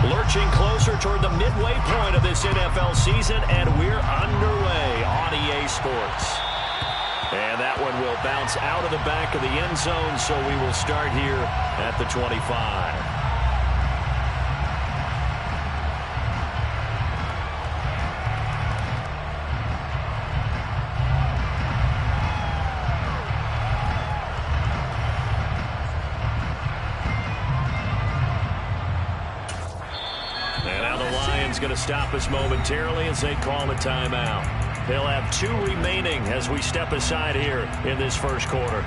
Lurching closer toward the midway point of this NFL season, and we're underway on EA Sports. And that one will bounce out of the back of the end zone, so we will start here at the 25. Going to stop us momentarily as they call a timeout. They'll have 2 remaining as we step aside here in this first quarter.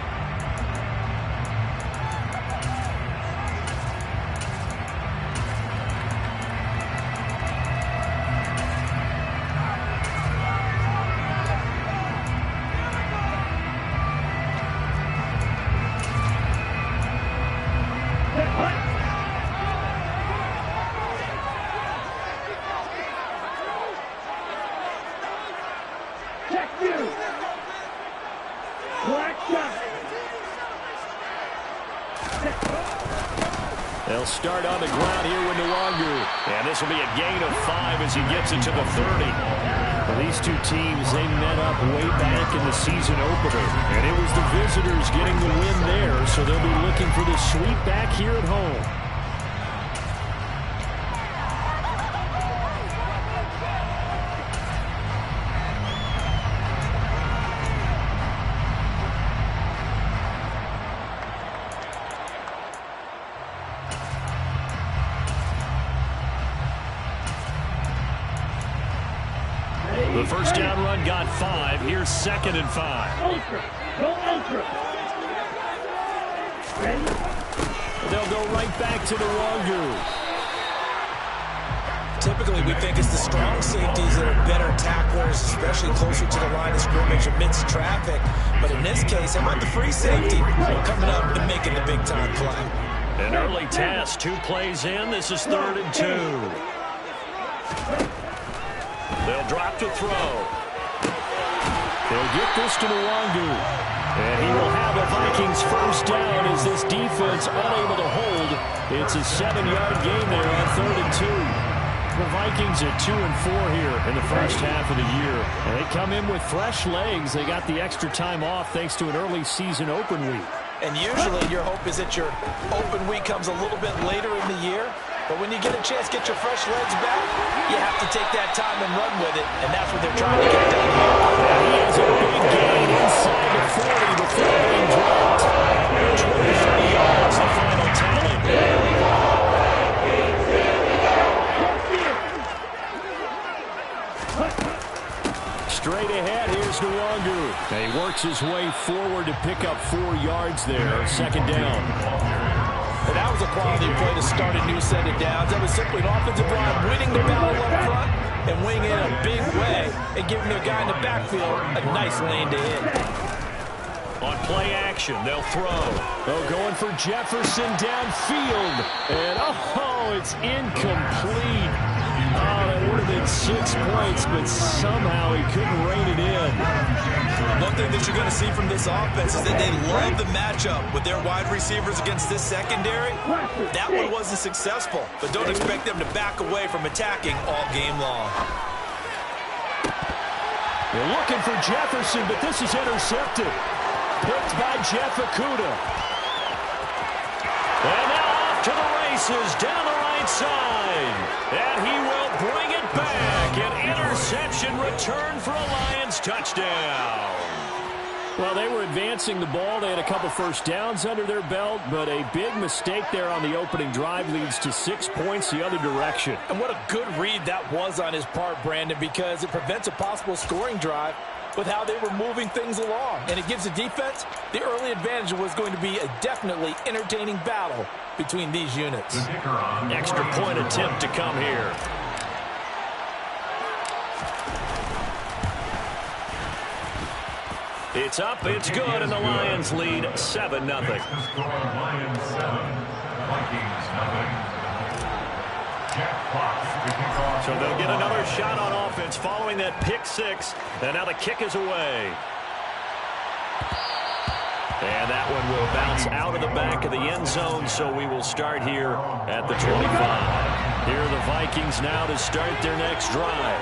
They'll start on the ground here with Nwangu. And this will be a gain of 5 as he gets it to the 30. Well, these two teams, they met up way back in the season opener. And it was the visitors getting the win there, so they'll be looking for the sweep back here at home. The first down run got 5. Here's 2nd and 5. Ultra. Go ultra. Ready? They'll go right back to the Nwangu. Typically, we think it's the strong safeties that are better tacklers, especially closer to the line of scrimmage amidst traffic. But in this case, how about the free safety coming up and making the big-time play? An early task. 2 plays in. This is 3rd and 2. They'll drop to throw. They'll get this to Nwangu. And he will have the Vikings first down as this defense unable to hold. It's a 7-yard gain there on 3rd and 2. The Vikings at 2 and 4 here in the first half of the year. And they come in with fresh legs. They got the extra time off thanks to an early season open week. And usually your hope is that your open week comes a little bit later in the year. But when you get a chance to get your fresh legs back, you have to take that time and run with it, and that's what they're trying to get done here. And he has a big gain inside the 40 before being dropped. 23 yards, the final tally. Straight ahead, here's Nwangu. He works his way forward to pick up 4 yards there, 2nd down. And that was a quality play to start a new set of downs. That was simply an offensive line winning the battle up front and winning it in a big way and giving their guy in the backfield a nice lane to hit. On play action, they'll throw. Oh, going for Jefferson downfield. And, oh, it's incomplete. Oh, that would have been 6 points, but somehow he couldn't rein it in. One thing that you're going to see from this offense is that they love the matchup with their wide receivers against this secondary. That one wasn't successful, but don't expect them to back away from attacking all game long. They're looking for Jefferson, but this is intercepted. Picked by Jeff Okudah. And now off to the races down the right side. And he will bring it back. An interception return for a Lions touchdown. Well, they were advancing the ball. They had a couple first downs under their belt, but a big mistake there on the opening drive leads to 6 points the other direction. And what a good read that was on his part, Brandon, because it prevents a possible scoring drive with how they were moving things along. And it gives the defense the early advantage. Was going to be a definitely entertaining battle between these units. Extra point attempt to come here. It's up, it's good, and the Lions lead 7-0. Lions 7, Vikings nothing. So they'll get another shot on offense following that pick 6, and now the kick is away. And that one will bounce out of the back of the end zone, so we will start here at the 25. Here are the Vikings now to start their next drive.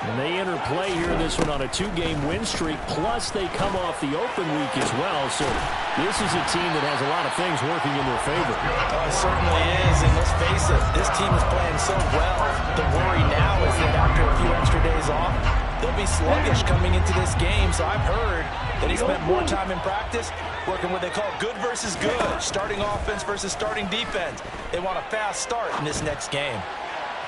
And they enter play here in this one on a 2-game win streak, plus they come off the open week as well. So this is a team that has a lot of things working in their favor. Oh, it certainly is, and let's face it, this team is playing so well. The worry now is that after a few extra days off, they'll be sluggish coming into this game. So I've heard that he spent more time in practice working what they call good versus good, starting offense versus starting defense. They want a fast start in this next game.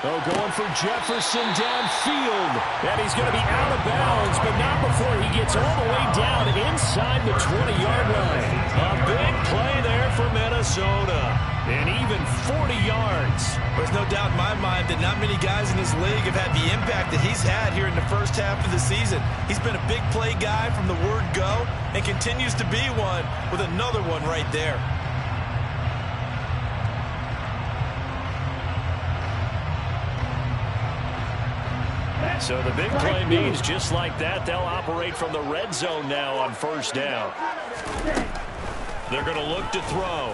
Oh, going for Jefferson downfield. And he's going to be out of bounds, but not before he gets all the way down inside the 20-yard line. A big play there for Minnesota. And even 40 yards. There's no doubt in my mind that not many guys in this league have had the impact that he's had here in the first half of the season. He's been a big play guy from the word go and continues to be one with another one right there. So the big play means just like that, they'll operate from the red zone now on first down. They're going to look to throw.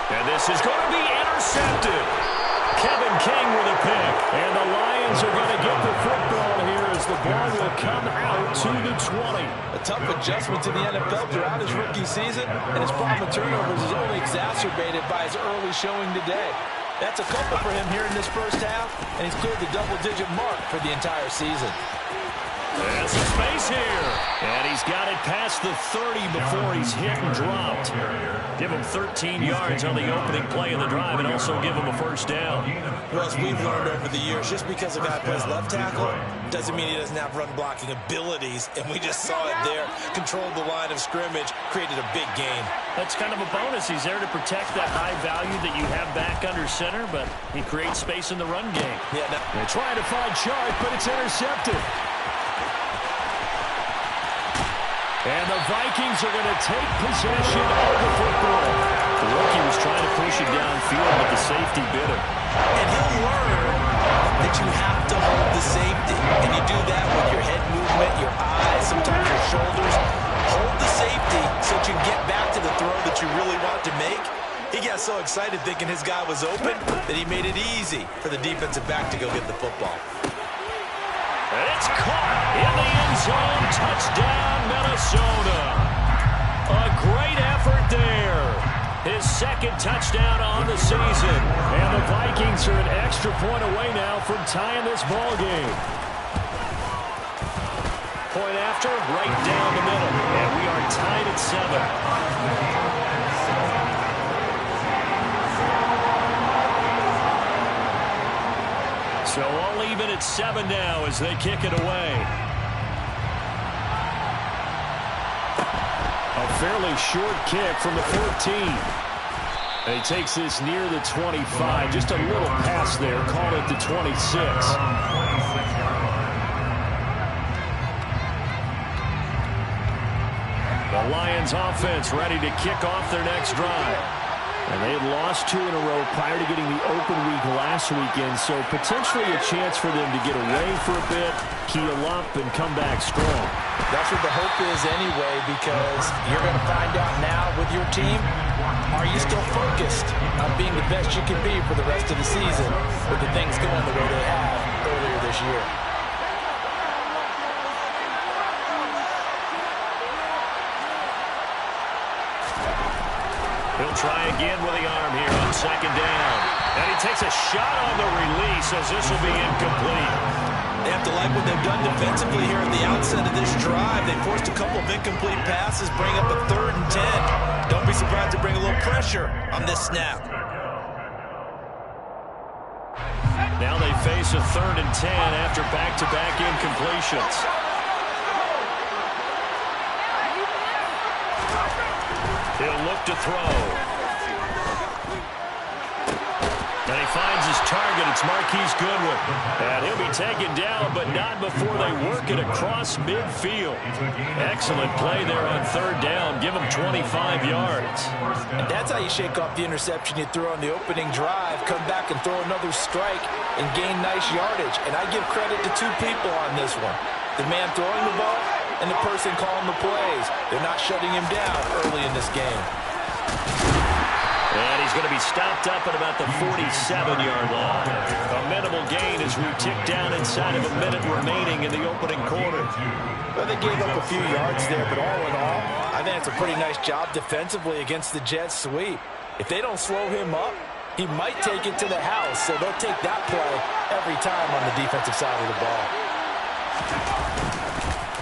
And this is going to be intercepted. Kevin King with a pick. And the Lions are going to get the football here as the ball will come out to the 20. A tough adjustment to the NFL throughout his rookie season, and his problem with turnovers is only exacerbated by his early showing today. That's a couple for him here in this first half, and he's cleared the double-digit mark for the entire season. There's some space here. And he's got it past the 30 before he's hit and dropped. Give him 13 yards on the opening play of the drive and also give him a first down. Well, as we've learned over the years, just because a guy plays left tackle doesn't mean he doesn't have run-blocking abilities, and we just saw it there. Controlled the line of scrimmage, created a big gain. That's kind of a bonus. He's there to protect that high value that you have back under center, but he creates space in the run game. Yeah, they're trying to find Chark, but it's intercepted. And the Vikings are going to take possession of the football. The rookie was trying to push it downfield, but the safety bit him. And he'll learn that you have to hold the safety. And you do that with your head movement, your eyes, sometimes your shoulders. Hold the safety so that you can get back to the throw that you really want to make. He got so excited thinking his guy was open that he made it easy for the defensive back to go get the football. And it's caught in the end zone. Touchdown, Minnesota. A great effort there. His second touchdown on the season. And the Vikings are an extra point away now from tying this ball game. Point after, right down the middle. And we are tied at 7. So all even at 7 now as they kick it away. A fairly short kick from the 14. And he takes this near the 25. Just a little pass there. Call it the 26. The Lions offense ready to kick off their next drive. And they had lost 2 in a row prior to getting the open week last weekend, so potentially a chance for them to get away for a bit, keel up, and come back strong. That's what the hope is anyway, because you're going to find out now with your team, are you still focused on being the best you can be for the rest of the season with the things going the way they have earlier this year? He'll try again with the arm here on second down. And he takes a shot on the release as this will be incomplete. They have to like what they've done defensively here at the outset of this drive. They forced a couple of incomplete passes, bring up a 3rd and 10. Don't be surprised to bring a little pressure on this snap. Now they face a 3rd and 10 after back-to-back incompletions. He'll look to throw. And he finds his target. It's Marquise Goodwin. And he'll be taken down, but not before they work it across midfield. Excellent play there on 3rd down. Give him 25 yards. And that's how you shake off the interception you threw on the opening drive. Come back and throw another strike and gain nice yardage. And I give credit to 2 people on this one. The man throwing the ball and the person calling the plays. They're not shutting him down early in this game. And he's going to be stopped up at about the 47-yard line. A minimal gain as we tick down inside of a minute remaining in the opening quarter. Well, they gave up a few yards there, but all in all, I think it's a pretty nice job defensively against the Jets sweep. If they don't slow him up, he might take it to the house, so they'll take that play every time on the defensive side of the ball.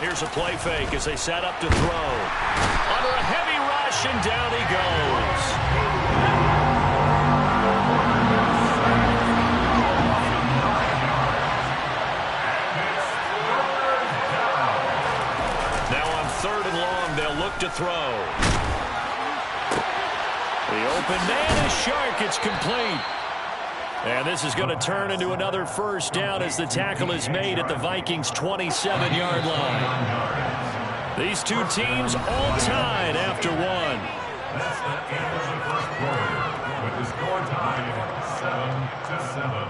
Here's a play fake as they set up to throw. Under a heavy rush, and down he goes. Now on 3rd and long, they'll look to throw. The open man is Shark. It's complete. And this is going to turn into another first down as the tackle is made at the Vikings' 27-yard line. These two teams all tied after one. That's the end of the first quarter with the score tied 7-7.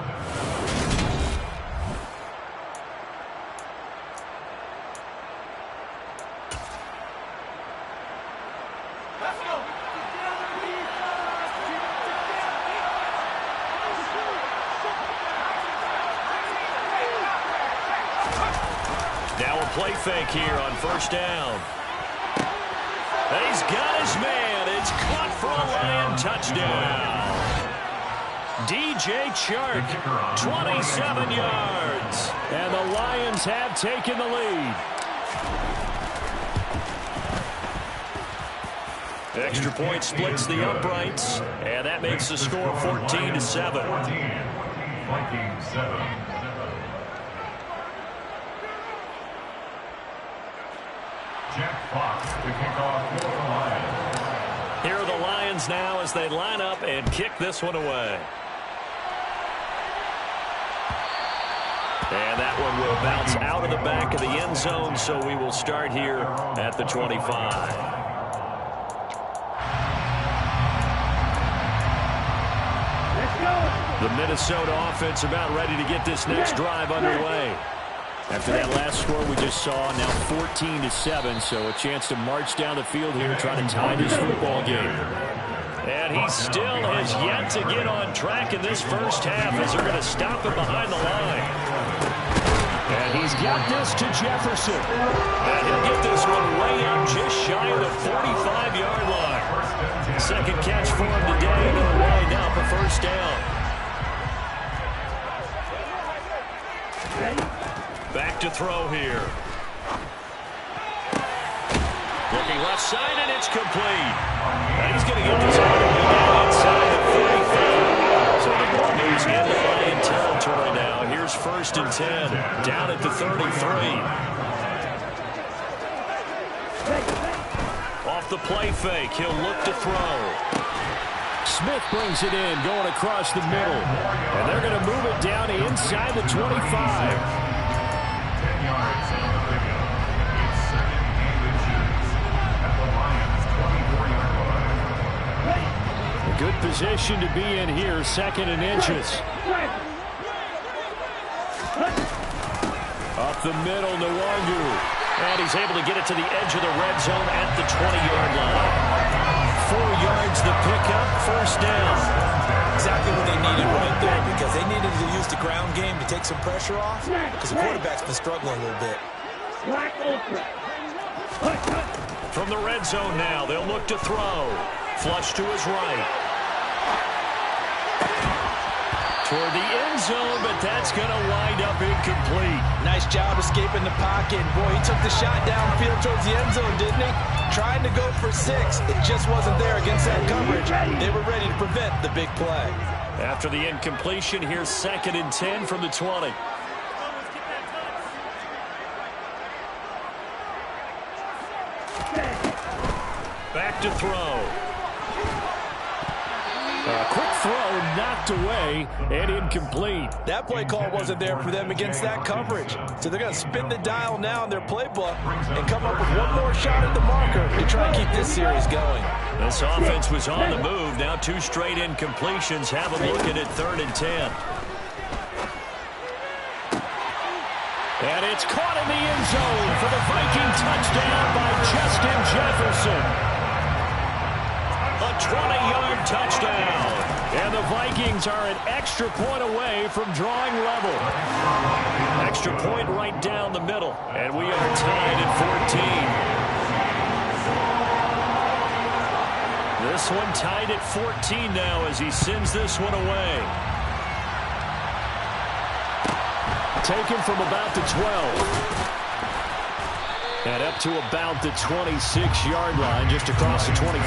Now a play fake here on first down. And he's got his man. It's caught for a Lion touchdown. DJ Chark, 27 yards. And the Lions have taken the lead. Extra point splits the uprights, and that makes the score 14-7. Vikings 7. Jack Fox to kick off for the Lions. Here are the Lions now as they line up and kick this one away. And that one will bounce out of the back of the end zone, so we will start here at the 25. The Minnesota offense about ready to get this next drive underway. After that last score we just saw, now 14-7, so a chance to march down the field here, trying to tie this football game. And he still has yet to get on track in this first half as they're going to stop him behind the line. And he's got this to Jefferson. And he'll get this one way up just shy of the 45-yard line. Second catch for him today, and he'll wind up a first down. Back to throw here. Looking left side, and it's complete. And he's going to get this all the way down inside the 45. So the ball moves into Lion territory now. Here's 1st and 10, down at the 33. Off the play fake, he'll look to throw. Smith brings it in, going across the middle. And they're going to move it down to inside the 25. Yards on the pickup. It's second and inches at the Lions' 24-yard line. A good position to be in here, 2nd and inches. Up the middle, Nwangu. And he's able to get it to the edge of the red zone at the 20-yard line. 4 yards the pickup, first down. Exactly what they needed right there, because they needed to use the ground game to take some pressure off, because the quarterback's been struggling a little bit. From the red zone now, they'll look to throw. Flush to his right. Toward the end zone, but that's going to wind up incomplete. Nice job escaping the pocket. Boy, he took the shot downfield towards the end zone, didn't he? Trying to go for 6. It just wasn't there against that coverage. They were ready to prevent the big play. After the incompletion, here's 2nd and 10 from the 20. Back to throw. A quick throw knocked away and incomplete. That play call wasn't there for them against that coverage. So they're going to spin the dial now in their playbook and come up with one more shot at the marker to try and keep this series going. This offense was on the move. Now 2 straight incompletions have them looking at 3rd and 10. And it's caught in the end zone for the Viking touchdown by Justin Jefferson. A 20-yard touchdown. And the Vikings are an extra point away from drawing level. Extra point right down the middle. And we are tied at 14. This one tied at 14 now as he sends this one away. Taken from about the 12. And up to about the 26-yard line, just across the 25.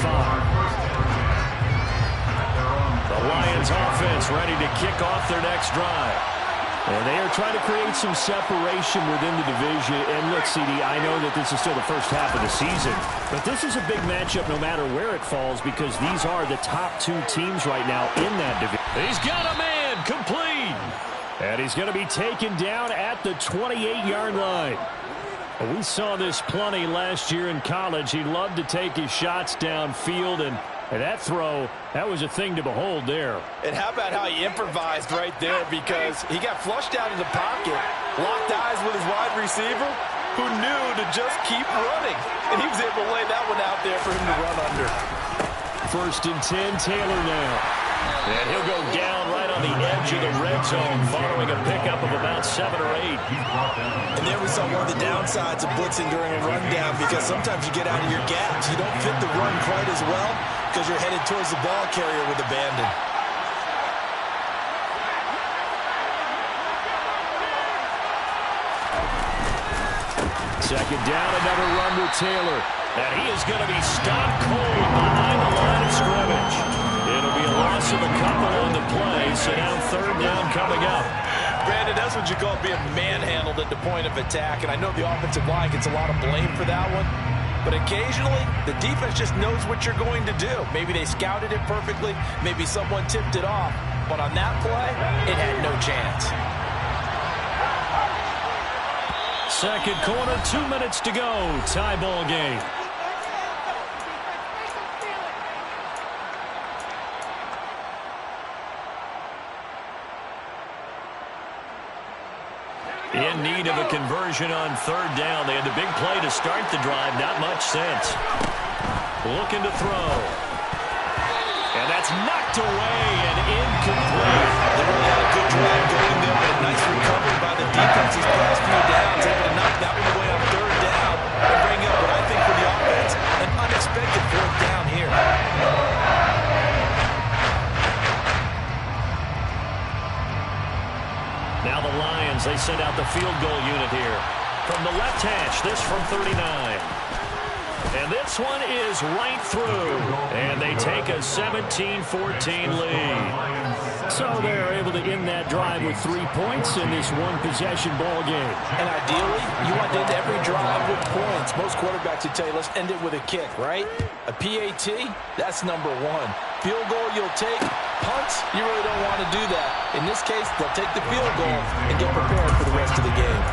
The Lions offense ready to kick off their next drive. And they are trying to create some separation within the division. And look, CD, I know that this is still the first half of the season, but this is a big matchup no matter where it falls because these are the top two teams right now in that division. He's got a man complete. And he's going to be taken down at the 28-yard line. We saw this plenty last year in college. He loved to take his shots downfield, and that throw, that was a thing to behold there. And how about how he improvised right there, because he got flushed out of the pocket, locked eyes with his wide receiver, who knew to just keep running. And he was able to lay that one out there for him to run under. 1st and 10, Taylor now. And he'll go down right on the edge of the red zone following a pickup of about 7 or 8. And there we saw one of the downsides of blitzing during a rundown, because sometimes you get out of your gaps. You don't fit the run quite as well because you're headed towards the ball carrier with abandon. Second down, another run with Taylor. And he is going to be stopped cold behind the line of scrimmage. It'll be a loss of a couple on the play, so now 3rd down coming up. Brandon, that's what you call being manhandled at the point of attack, and I know the offensive line gets a lot of blame for that one, but occasionally the defense just knows what you're going to do. Maybe they scouted it perfectly, maybe someone tipped it off, but on that play, it had no chance. Second quarter, 2 minutes to go, tie ball game. In need of a conversion on 3rd down. They had the big play to start the drive. Not much sense. Looking to throw. And that's knocked away and incomplete. They really had a good drive going there, but a nice recovery by the defense these past few downs. Able to knock that one away on 3rd down and bring up what I think for the offense, an unexpected 4th down here. Now the Lions, they send out the field goal unit here. From the left hash, this from 39. And this one is right through. And they take a 17-14 lead. So they're able to end that drive with 3 points in this one-possession ball game. And ideally, you want to end every drive with points. Most quarterbacks would tell you, let's end it with a kick, right? A PAT, that's number 1. Field goal you'll take. Punts, you really don't want to do that. In this case, they'll take the field goal and get prepared for the rest of the game.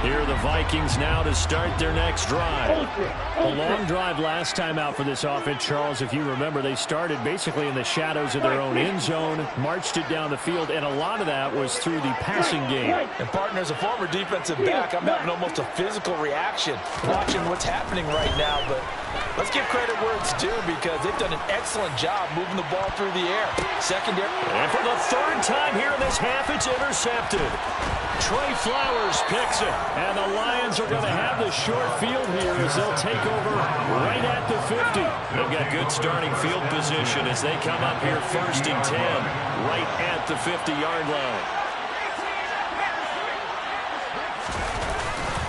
Here are the Vikings now to start their next drive. A long drive last time out for this offense, Charles. If you remember, they started basically in the shadows of their own end zone, marched it down the field, and a lot of that was through the passing game. And partner, as a former defensive back, I'm having almost a physical reaction watching what's happening right now. But let's give credit where it's due, because they've done an excellent job moving the ball through the air. Secondary. And for the 3rd time here in this half, it's intercepted. Trey Flowers picks it, and the Lions are going to have the short field here as they'll take over right at the 50. They've got good starting field position as they come up here 1st and 10, right at the 50-yard line.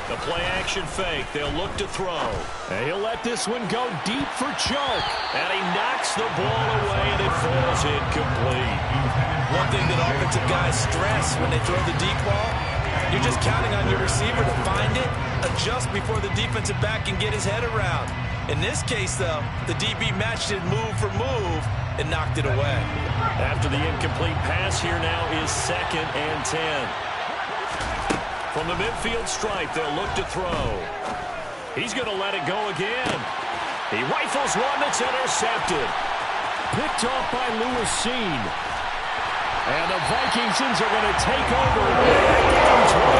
The play-action fake. They'll look to throw. And he'll let this one go deep for choke. And he knocks the ball away, and it falls incomplete. One thing that offensive guys stress when they throw the deep ball, you're just counting on your receiver to find it, adjust before the defensive back can get his head around. In this case, though, the DB matched it move for move and knocked it away. After the incomplete pass, here now is 2nd and 10. From the midfield stripe, they'll look to throw. He's going to let it go again. He rifles one that's intercepted. Picked off by Lewis Seen. And the Vikings are going to take over. I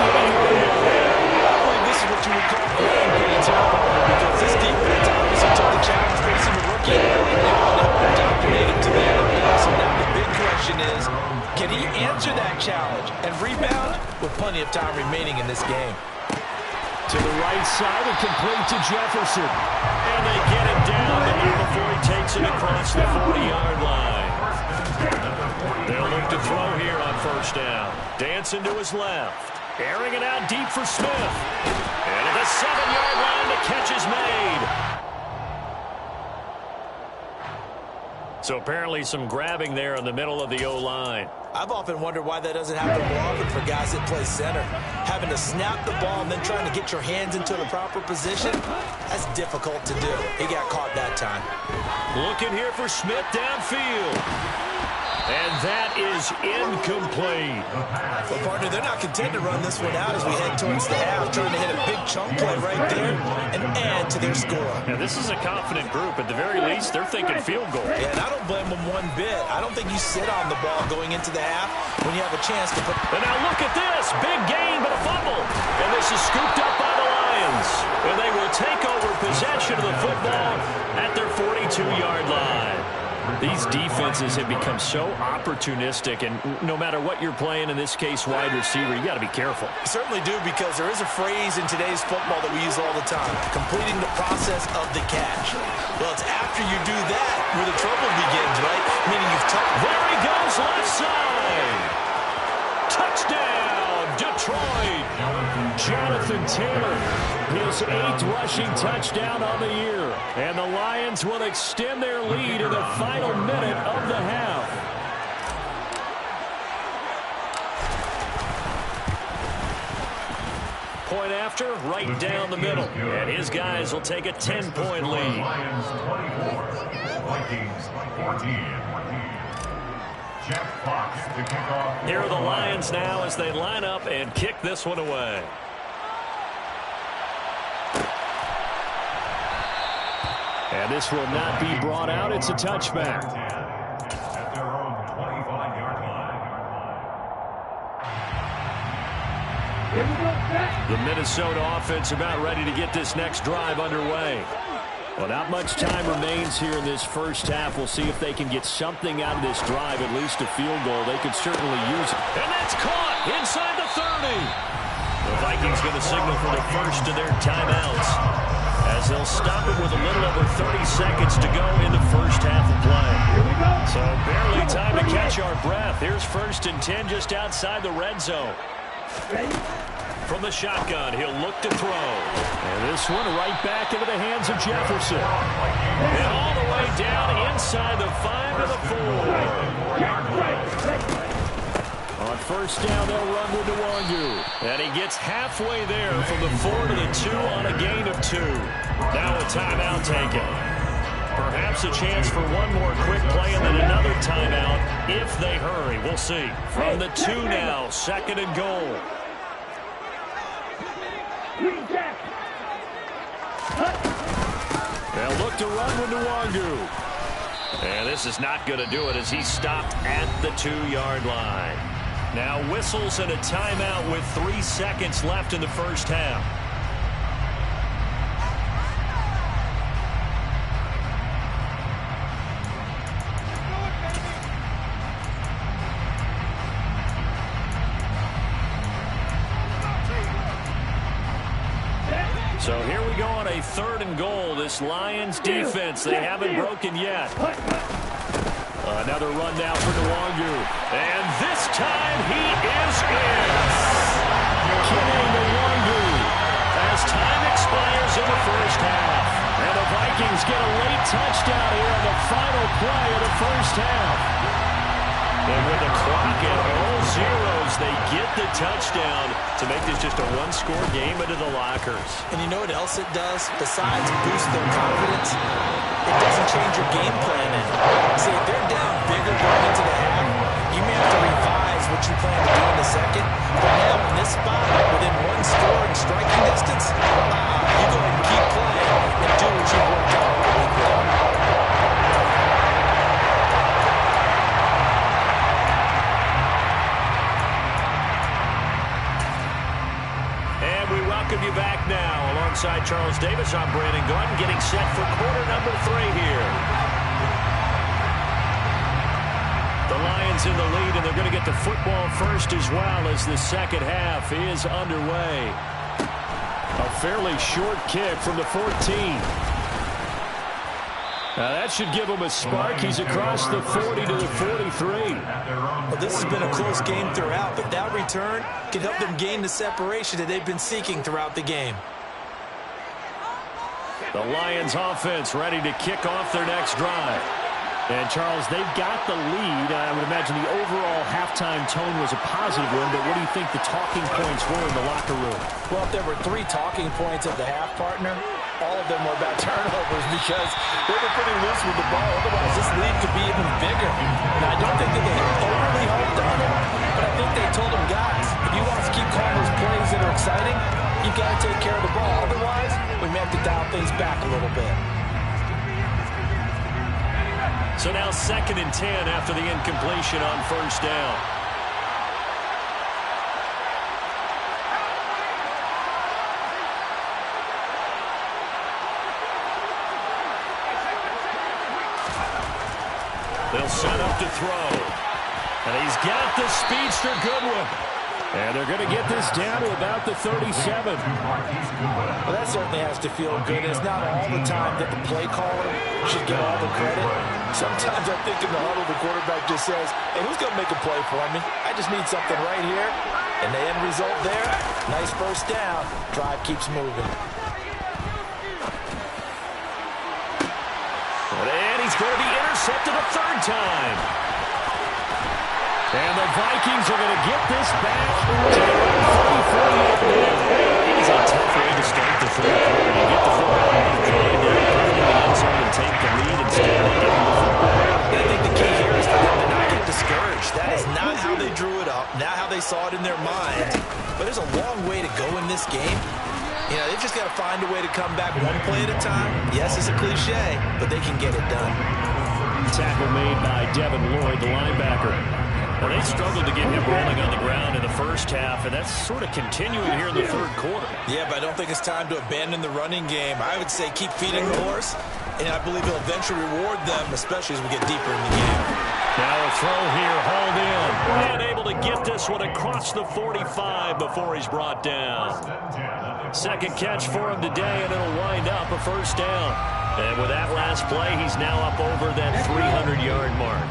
believe this is what you would call growing pains here, partner, because this defense obviously took the challenge facing the rookie, and they were able to dominate him to the end. So now the big question is, can he answer that challenge and rebound with plenty of time remaining in this game? To the right side and complete to Jefferson. And they get him down, but not before he takes it across the 40-yard line. They'll look to throw here on first down. Dancing to his left. Airing it out deep for Smith. And at the 7-yard line, the catch is made. So apparently some grabbing there in the middle of the O-line. I've often wondered why that doesn't happen more often for guys that play center. Having to snap the ball and then trying to get your hands into the proper position, that's difficult to do. He got caught that time. Looking here for Smith downfield. And that is incomplete. Well, partner, they're not content to run this one out as we head towards the half, trying to hit a big chunk play right there and add to their score. Yeah, this is a confident group. At the very least, they're thinking field goal. Yeah, and I don't blame them one bit. I don't think you sit on the ball going into the half when you have a chance to put... And now look at this. Big gain, but a fumble. And this is scooped up by the Lions. And they will take over possession of the football at their 42-yard line. These defenses have become so opportunistic, and no matter what you're playing, in this case wide receiver, you got to be careful. You certainly do, because there is a phrase in today's football that we use all the time, completing the process of the catch. Well, it's after you do that where the trouble begins, right? Meaning you've touched. There he goes, left side. Touchdown, Detroit. Jonathan Taylor, his 8th rushing touchdown on the year. And the Lions will extend their lead in the final minute of the half. Point after, right down the middle. And his guys will take a 10-point lead. Lions 24, Vikings 14. Jeff Fox to kick off. Here are the Lions now as they line up and kick this one away. And this will not be brought out. It's a touchback. At their own 25-yard line. The Minnesota offense about ready to get this next drive underway. Well, not much time remains here in this first half. We'll see if they can get something out of this drive, at least a field goal. They could certainly use it. And that's caught inside the 30. The Vikings going to signal for the first of their timeouts, as they'll stop it with a little over 30 seconds to go in the first half of play. So barely time to catch our breath. Here's 1st and 10 just outside the red zone. From the shotgun, he'll look to throw. And this one right back into the hands of Jefferson. And all the way down inside the 5 to the 4. On first down, they'll run with Nwangu. And he gets halfway there from the 4 to the 2 on a gain of 2. Now a timeout taken. Perhaps a chance for one more quick play and then another timeout if they hurry. We'll see. From the 2 now, 2nd and goal. They'll look to run with Nwangu. And this is not going to do it as he's stopped at the 2-yard line. Now whistles and a timeout with 3 seconds left in the first half. So here we go on a 3rd and goal. This Lions defense, they haven't broken yet. Another run now for Nwangu. And this time he is in. Kenny Nwangu as time expires in the first half. And the Vikings get a late touchdown here on the final play of the first half. And with the clock at all zeros, they get the touchdown to make this just a one-score game into the lockers. And you know what else it does? Besides boost their confidence, it doesn't change your game plan any. See, if they're down bigger going into the half, you may have to revise what you plan to do in the second. But now in this spot, within one score and striking distance, you go ahead and keep playing and do what you've worked on all week long. And we welcome you back now Charles Davis, I'm Brandon Gordon, getting set for quarter number 3 here. The Lions in the lead, and they're going to get the football first as well as the second half is underway. A fairly short kick from the 14. Now that should give him a spark. He's across the 40 to the 43. Well, this has been a close game throughout, but that return can help them gain the separation that they've been seeking throughout the game. The Lions offense ready to kick off their next drive. And, Charles, they've got the lead. I would imagine the overall halftime tone was a positive one, but what do you think the talking points were in the locker room? Well, if there were 3 talking points at the half, partner, all of them were about turnovers because they were pretty loose with the ball. Otherwise, this lead could be even bigger. And I don't think that they overly hoped on it, but I think they told them, guys, if you want us to keep calling those plays that are exciting, you've got to take care of the ball. Otherwise, we may have to dial things back a little bit. So now 2nd and 10 after the incompletion on first down. They'll set up to throw. And he's got the speedster Goodwin. And they're going to get this down to about the 37. Well, that certainly has to feel good. It's not all the time that the play caller should get all the credit. Sometimes I think in the huddle, the quarterback just says, hey, who's going to make a play for me? I just need something right here. And the end result there, nice first down. Drive keeps moving. And he's going to be intercepted a 3rd time. And the Vikings are going to get this back to their own 40-48. It is a tough way to start the 3rd quarter. You get the football on the drive, put it in the end zone and take the lead instead of getting the football. I think the key here is for them to not get discouraged. That is not how they drew it up, not how they saw it in their mind. But there's a long way to go in this game. You know, they've just got to find a way to come back one play at a time. Yes, it's a cliche, but they can get it done. Tackle made by Devin Lloyd, the linebacker. Well, they struggled to get him rolling on the ground in the first half, and that's sort of continuing here in the 3rd quarter. Yeah, but I don't think it's time to abandon the running game. I would say keep feeding the horse, and I believe it'll eventually reward them, especially as we get deeper in the game. Now a throw here, hauled in, and able to get this one across the 45 before he's brought down. 2nd catch for him today, and it'll wind up a 1st down. And with that last play, he's now up over that 300-yard mark.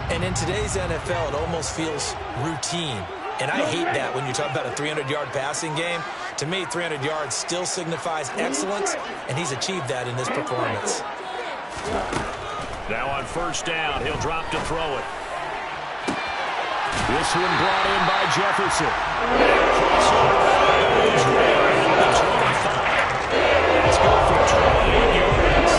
And in today's NFL, it almost feels routine. And I hate that when you talk about a 300-yard passing game. To me, 300 yards still signifies excellence, and he's achieved that in this performance. Now on 1st down, he'll drop to throw it. This one brought in by Jefferson. Let's go for 28 yards.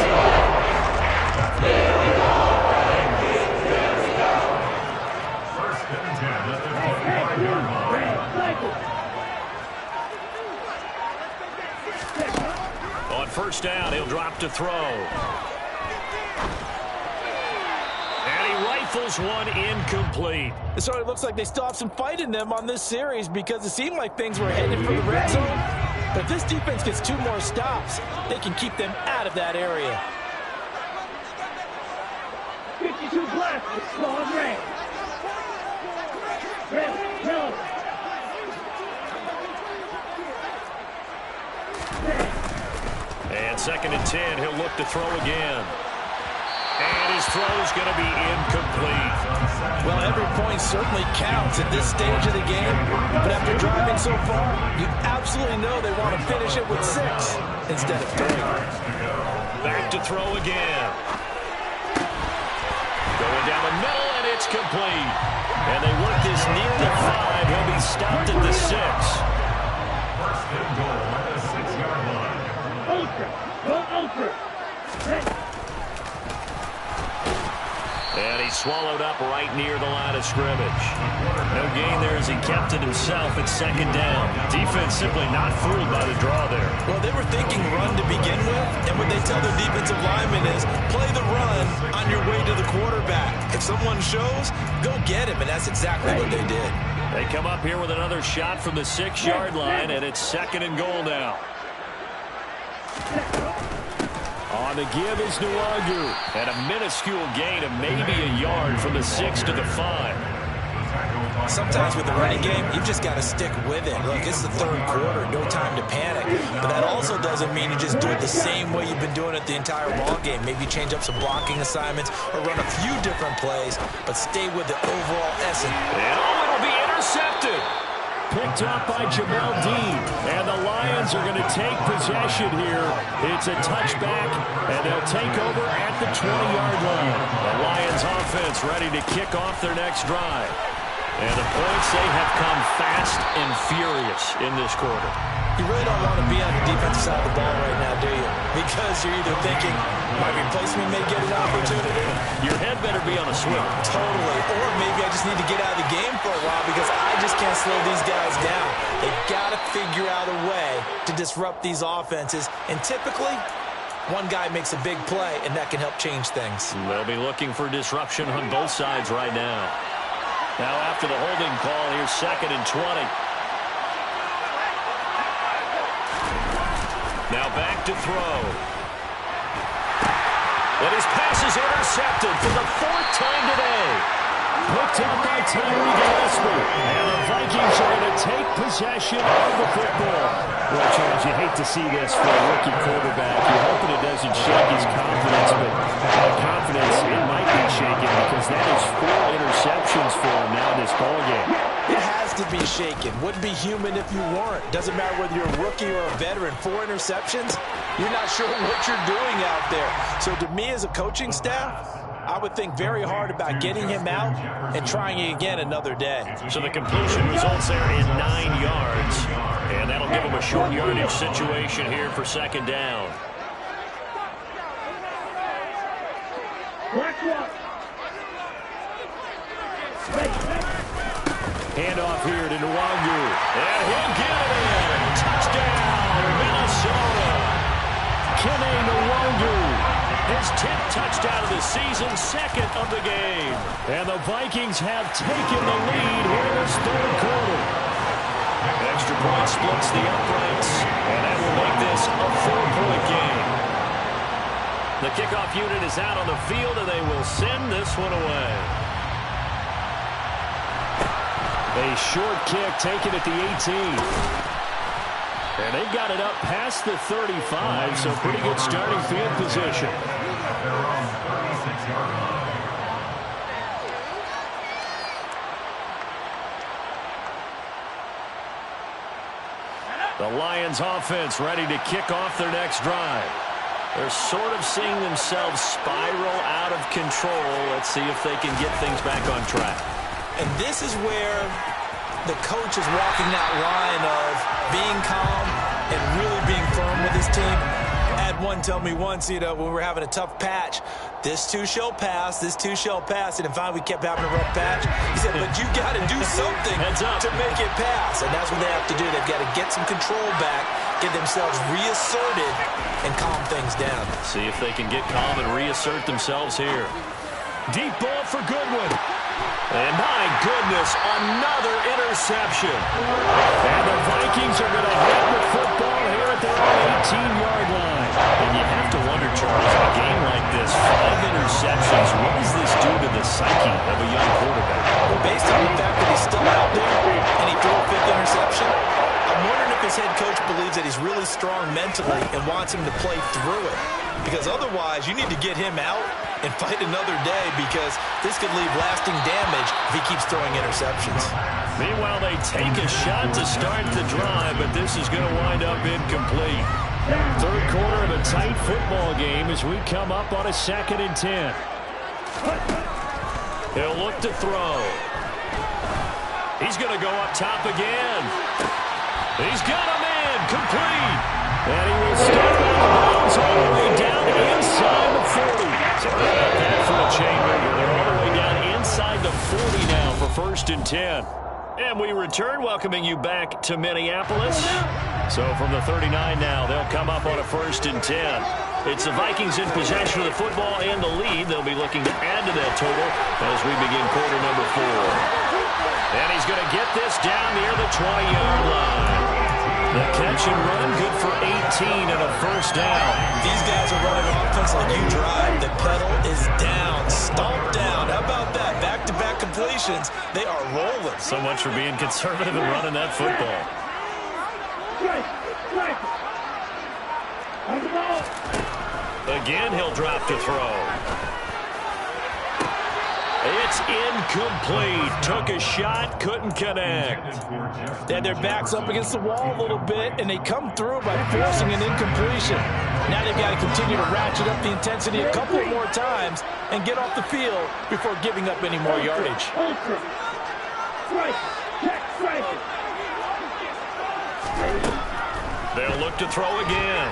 On 1st down, he'll drop to throw. And he rifles one incomplete. It already looks like they still have some fight in them on this series because it seemed like things were headed for the red zone. But if this defense gets 2 more stops, they can keep them out of that area. 52 black, small red. Red, yellow. And 2nd and 10, he'll look to throw again. And his throw's going to be incomplete. Well, every point certainly counts at this stage of the game. But after driving so far, you absolutely know they want to finish it with 6 instead of 3. Back to throw again. Going down the middle, and it's complete. And they work this near the 5. He'll be stopped at the 6. 1st and goal at the 6-yard line. Ultra, go ultra. Red. And he swallowed up right near the line of scrimmage. No gain there as he kept it himself at 2nd down. Defense simply not fooled by the draw there. Well, they were thinking run to begin with, and what they tell their defensive linemen is play the run on your way to the quarterback. If someone shows, go get him, and that's exactly what they did. They come up here with another shot from the 6-yard line, and it's 2nd and goal now. On the give is Nwangu. And a minuscule gain of maybe a yard from the 6 to the 5. Sometimes with the running game, you've just got to stick with it. Look, it's the third quarter, no time to panic. But that also doesn't mean you just do it the same way you've been doing it the entire ball game. Maybe change up some blocking assignments or run a few different plays, but stay with the overall essence. And it'll be intercepted. Picked up by Jamel Dean. And the Lions are going to take possession here. It's a touchback, and they'll take over at the 20-yard line. The Lions offense ready to kick off their next drive. And the points, they have come fast and furious in this quarter. You really don't want to be on the defensive side of the ball right now, do you? Because you're either thinking, my replacement may get an opportunity. Your head better be on a swivel. Totally. Or maybe I just need to get out of the game for a while because I just can't slow these guys down. They've got to figure out a way to disrupt these offenses. And typically, one guy makes a big play, and that can help change things. They'll be looking for disruption on both sides right now. Now after the holding call, here's 2nd and 20. Now back to throw. And his pass is intercepted for the 4th time today. Picked up by Tyree Gillespie. And the Vikings are going to take possession of the football. Well, Charles, you hate to see this for a rookie quarterback. You're hoping it doesn't shake his confidence, but confidence, it might be shaken because that is 4 interceptions for him now in this ballgame. It has to be shaken. Wouldn't be human if you weren't. Doesn't matter whether you're a rookie or a veteran. 4 interceptions, you're not sure what you're doing out there. So to me as a coaching staff, I would think very hard about getting him out and trying it again another day. So the completion results there in 9 yards. And that'll give him a short yardage situation here for 2nd down. Handoff here to Nwangu. And he'll get it in. Touchdown, Minnesota. Kene Nwangu. His 10th touchdown of the season, 2nd of the game. And the Vikings have taken the lead here in this 3rd quarter. Extra point splits the uprights, and that will make this a 4-point game. The kickoff unit is out on the field, and they will send this one away. A short kick taken at the 18. And they've got it up past the 35, so pretty good starting field position. The Lions offense ready to kick off their next drive. They're sort of seeing themselves spiral out of control. Let's see if they can get things back on track. And this is where the coach is walking that line of being calm and really being firm with his team. I had one tell me once, when we were having a tough patch, this too shall pass, this too shall pass. And finally we kept having a rough patch. He said, but you got to do something to make it pass. And that's what they have to do. They've got to get some control back, get themselves reasserted, and calm things down. See if they can get calm and reassert themselves here. Deep ball for Goodwin. And my goodness, another interception. And the Vikings are going to have the football here at their own 18-yard line. And you have to wonder, Charles, in a game like this, 5 interceptions, what does this do to the psyche of a young quarterback? Well, based on the fact that he's still out there and he threw a 5th interception, I'm wondering if his head coach believes that he's really strong mentally and wants him to play through it. Because otherwise, you need to get him out and fight another day because this could leave lasting damage if he keeps throwing interceptions. Meanwhile, they take a shot to start the drive, but this is going to wind up incomplete. 3rd quarter of a tight football game as we come up on a 2nd and 10. He'll look to throw. He's going to go up top again. He's got a man complete. And he will start out of bounds all the way down inside the 40. So that for a chain mover. They're all the way down inside the 40 now for 1st and 10. And we return, welcoming you back to Minneapolis. So from the 39 now, they'll come up on a 1st and 10. It's the Vikings in possession of the football and the lead. They'll be looking to add to that total as we begin quarter number 4. And he's going to get this down near the 20-yard line. The catch and run, good for 18 and a first down. These guys are running offense like you drive. The pedal is down, stomped down. How about that? Back-to-back completions. They are rolling. So much for being conservative and running that football. Again, he'll drop to throw. It's incomplete. Took a shot, couldn't connect. And their back's up against the wall a little bit, and they come through by forcing an incompletion. Now they've got to continue to ratchet up the intensity a couple more times and get off the field before giving up any more yardage. They'll look to throw again.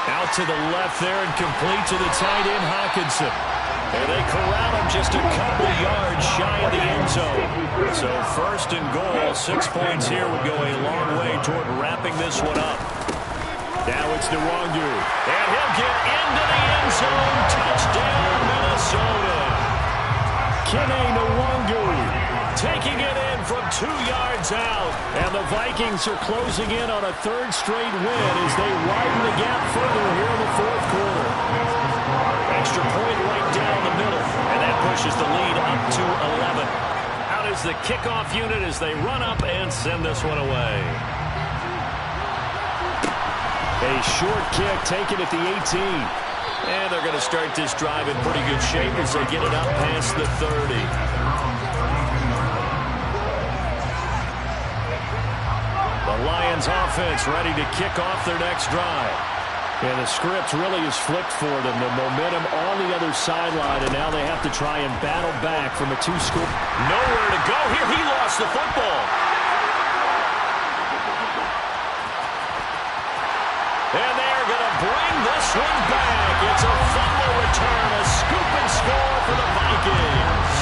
Out to the left there and complete to the tight end, Hawkinson. And they corral him just a couple yards shy of the end zone. So first and goal, 6 points here would go a long way toward wrapping this one up. Now it's Nwangu. And he'll get into the end zone. Touchdown, Minnesota. Kene Nwangu taking it in from 2 yards out. And the Vikings are closing in on a third straight win as they widen the gap further here in the fourth quarter. Extra point right down the middle, and that pushes the lead up to 11. Out is the kickoff unit as they run up and send this one away. A short kick taken at the 18. And they're going to start this drive in pretty good shape as they get it up past the 30. The Lions offense ready to kick off their next drive. And the script really is flipped for them. The momentum on the other sideline, and now they have to try and battle back from a two-score. Nowhere to go here. He lost the football. And they're going to bring this one back. It's a fumble return, a scoop and score for the Vikings.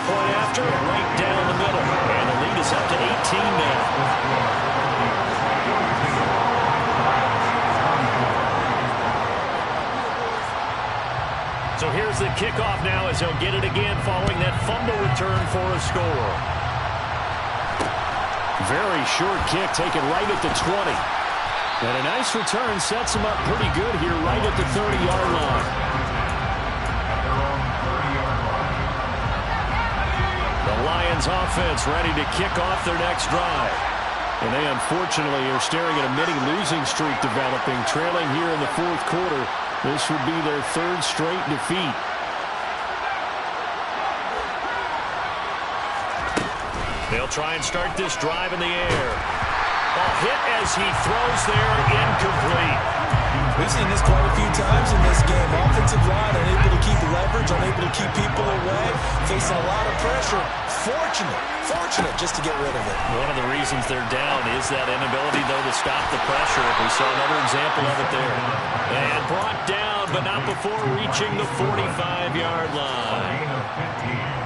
Point after, right down the middle. And the lead is up to 18 now. So here's the kickoff now as he'll get it again following that fumble return for a score. Very short kick taken right at the 20. And a nice return sets him up pretty good here right at the 30-yard line. The Lions offense ready to kick off their next drive. And they unfortunately are staring at a mini losing streak developing, trailing here in the fourth quarter. This would be their third straight defeat. They'll try and start this drive in the air. Ball hit as he throws there, incomplete. We've seen this quite a few times in this game. Offensive line unable to keep leverage, unable to keep people away, facing a lot of pressure. Fortunate just to get rid of it. One of the reasons they're down is that inability, though, to stop the pressure. We saw another example of it there. And brought down, but not before reaching the 45-yard line.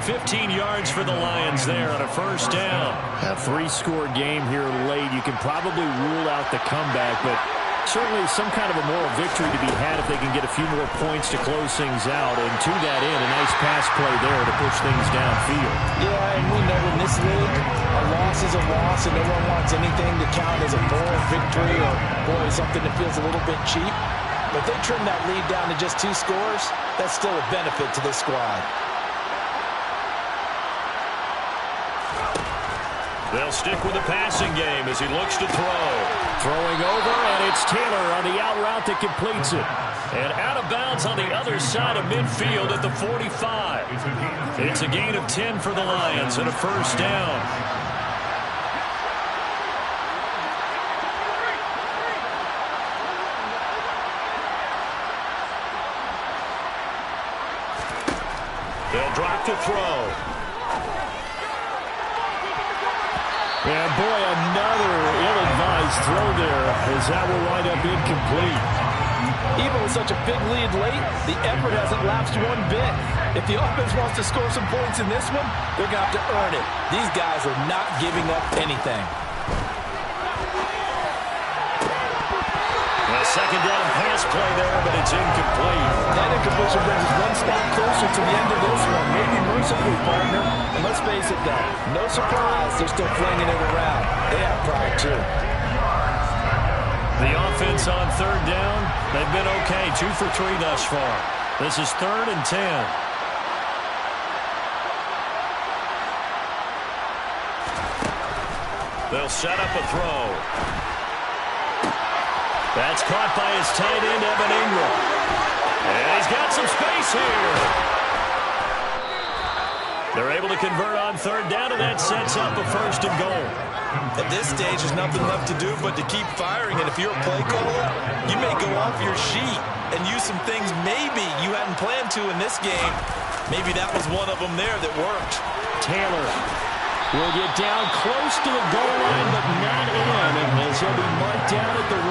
15 yards for the Lions there on a first down. A three-score game here late. You can probably rule out the comeback, but certainly some kind of a moral victory to be had if they can get a few more points to close things out. And to that end, a nice pass play there to push things downfield. Yeah, and we know in this league, a loss is a loss, and no one wants anything to count as a moral victory or, boy, something that feels a little bit cheap. But they trim that lead down to just 2 scores. That's still a benefit to this squad. They'll stick with the passing game as he looks to throw. Throwing over, and it's Taylor on the out route that completes it. And out of bounds on the other side of midfield at the 45. It's a gain of 10 for the Lions and a first down. They'll drop to throw. And boy, another ill-advised throw there as that will wind up incomplete. Even with such a big lead late, the effort hasn't lapsed one bit. If the offense wants to score some points in this one, they're going to have to earn it. These guys are not giving up anything. The second down pass play there, but it's incomplete. That incompletion brings us one step closer to the end of this one. Maybe mercifully, partner. And let's face it, though, no surprise they're still flinging it around. They have pride, too. The offense on third down, they've been okay. 2 for 3 thus far. This is 3rd and 10. They'll set up a throw. That's caught by his tight end, Evan Ingram. And he's got some space here. They're able to convert on third down, and that sets up a 1st and goal. At this stage, there's nothing left to do but to keep firing. And if you're a play caller, you may go off your sheet and use some things maybe you hadn't planned to in this game. Maybe that was one of them there that worked. Taylor will get down close to the goal line, but not in, as he'll be marked down at the 1.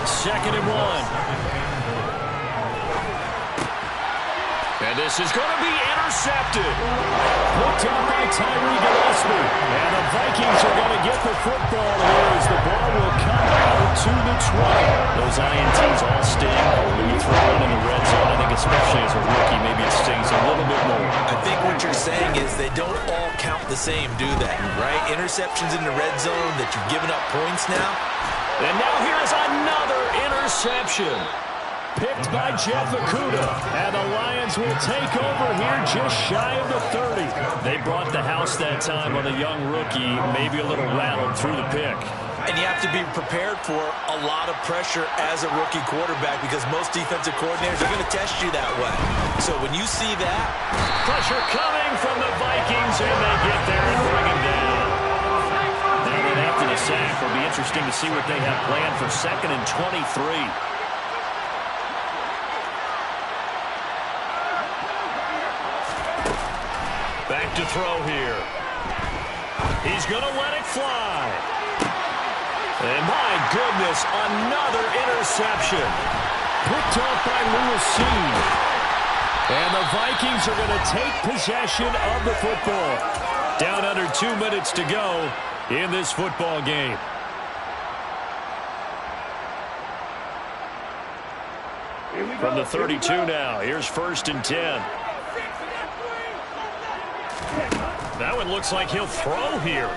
2nd and 1. And this is going to be intercepted. Looked up by Tyree Gillespie. And the Vikings are going to get the football here as the ball will come out to the 20. Those INTs all sting when you throw it in the red zone. I think especially as a rookie, maybe it stings a little bit more. I think what you're saying is they don't all count the same, do they? Right? Interceptions in the red zone that you've given up points now. And now here's another interception. Picked by Jeff Okudah. And the Lions will take over here just shy of the 30. They brought the house that time on a young rookie, maybe a little rattled through the pick. And you have to be prepared for a lot of pressure as a rookie quarterback because most defensive coordinators are going to test you that way. So when you see that, pressure coming from the Vikings, and they get there and bring him down. Now then after the sack, it'll be interesting to see what they have planned for 2nd and 23. Back to throw here. He's going to let it fly. And my goodness, another interception. Picked off by Lewis Seen. And the Vikings are going to take possession of the football. Down under 2 minutes to go in this football game. From the 32 now, here's 1st and 10. That one looks like he'll throw here.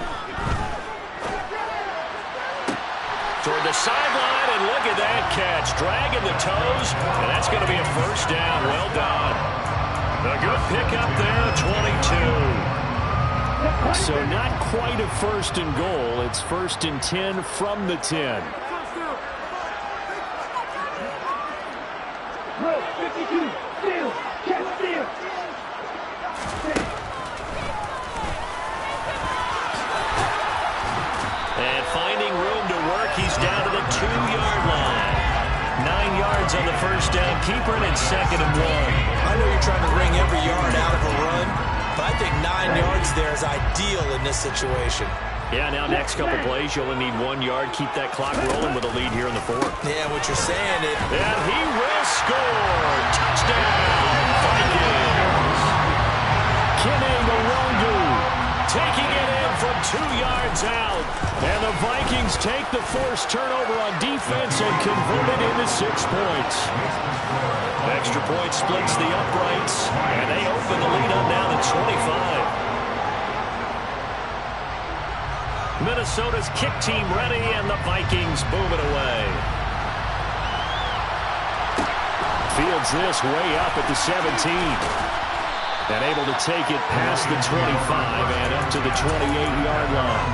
Toward the sideline, and look at that catch. Dragging the toes, and that's going to be a 1st down. Well done. A good pickup there, 22. So not quite a 1st and goal. It's 1st and 10 from the 10. Bro, 52, steal, catch, steal. And finding room to work, he's down to the 2-yard line. 9 yards on the 1st down, keeper, and it's 2nd and 1. I know you're trying to wring every yard out of a run, but I think 9 yards there is ideal in this situation. Yeah, now next couple plays, you only need 1 yard. Keep that clock rolling with a lead here in the 4th. Yeah, what you're saying is... And he will score. Touchdown, Vikings. Kene Mwangu taking it in from 2 yards out. And the Vikings take the forced turnover on defense and convert it into 6 points. Extra point splits the uprights, and they open the lead up now to 25. Minnesota's kick team ready, and the Vikings boom it away. Fields this way up at the 17. And able to take it past the 25 and up to the 28-yard line.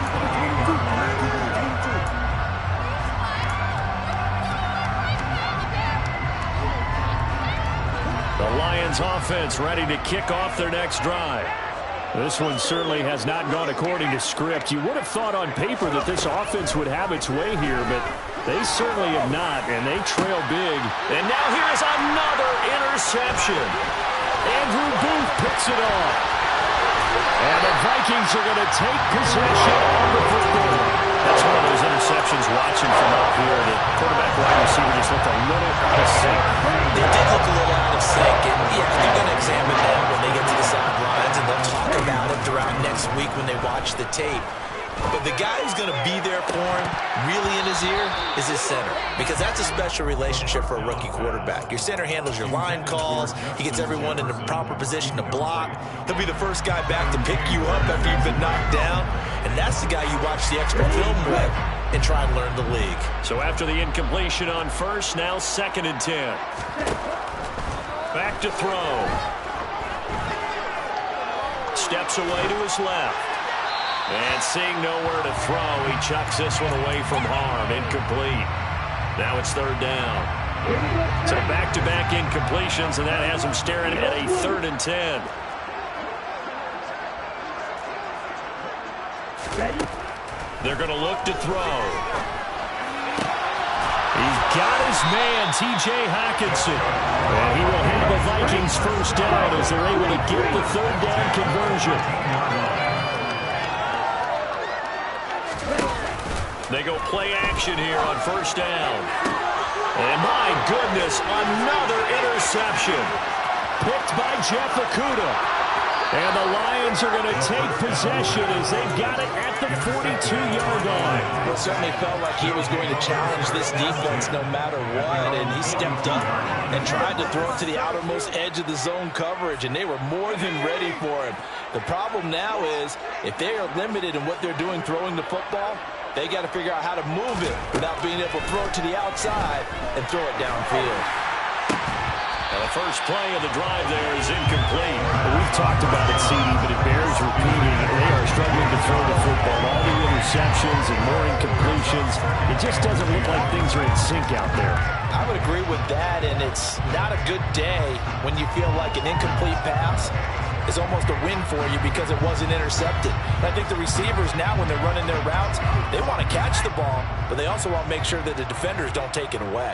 The Lions offense ready to kick off their next drive. This one certainly has not gone according to script. You would have thought on paper that this offense would have its way here, but they certainly have not, and they trail big. And now here is another interception. Andrew Booth picks it off. And the Vikings are going to take possession of the football. That's one of those interceptions watching from up here. The quarterback wide receiver just looked a little out of sync. They did look a little out of sync, and yeah, they're going to examine that when they get to the sidelines, and they'll talk about it throughout next week when they watch the tape. But the guy who's going to be there for him, really in his ear, is his center. Because that's a special relationship for a rookie quarterback. Your center handles your line calls. He gets everyone in the proper position to block. He'll be the first guy back to pick you up after you've been knocked down. And that's the guy you watch the extra film with and try and learn the league. So after the incompletion on first, now 2nd and 10. Back to throw. Steps away to his left. And seeing nowhere to throw, he chucks this one away from harm. Incomplete. Now it's 3rd down. So back-to-back incompletions, and that has him staring at a 3rd and 10. They're going to look to throw. He's got his man, T.J. Hockenson. And he will have the Vikings first down as they're able to get the 3rd down conversion. They go play action here on 1st down. And my goodness, another interception. Picked by Jeff Okudah. And the Lions are going to take possession as they've got it at the 42-yard line. It certainly felt like he was going to challenge this defense no matter what, and he stepped up and tried to throw it to the outermost edge of the zone coverage, and they were more than ready for him. The problem now is if they are limited in what they're doing throwing the football, they got to figure out how to move it without being able to throw it to the outside and throw it downfield. Now the first play of the drive there is incomplete. Well, we've talked about it, CD, but it bears repeating. They are struggling to throw the football. All the interceptions and more incompletions. It just doesn't look like things are in sync out there. I would agree with that, and it's not a good day when you feel like an incomplete pass is almost a win for you because it wasn't intercepted. And I think the receivers now, when they're running their routes, they want to catch the ball, but they also want to make sure that the defenders don't take it away.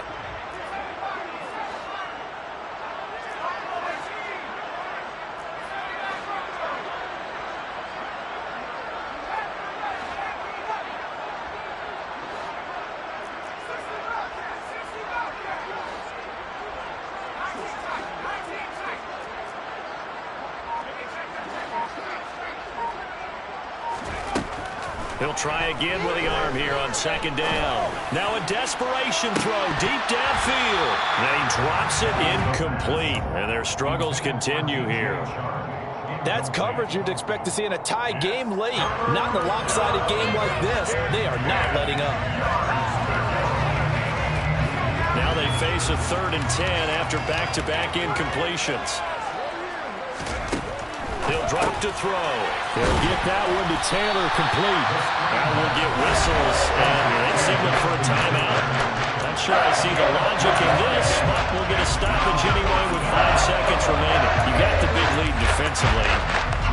He'll try again with the arm here on 2nd down. Now a desperation throw deep downfield. And he drops it incomplete. And their struggles continue here. That's coverage you'd expect to see in a tie game late. Not in a lopsided game like this. They are not letting up. Now they face a 3rd and 10 after back-to-back incompletions. He'll drop to throw. They'll get that one to Taylor complete. That will get whistles, and they signal for a timeout. Not sure I see the logic in this, but we'll get a stoppage anyway with 5 seconds remaining. You got the big lead defensively.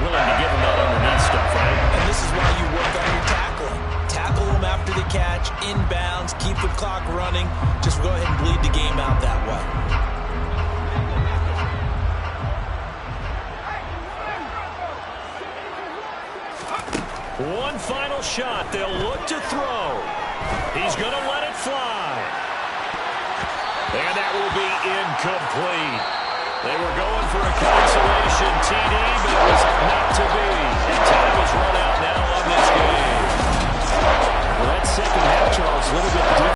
Willing to give them that underneath stuff, right? And this is why you work on your tackling. Tackle them after the catch, inbounds, keep the clock running. Just go ahead and bleed the game out that way. One final shot. They'll look to throw. He's going to let it fly. And that will be incomplete. They were going for a consolation TD, but it was not to be. And time is run out now on this game. Well, that second half, Charles, a little bit different.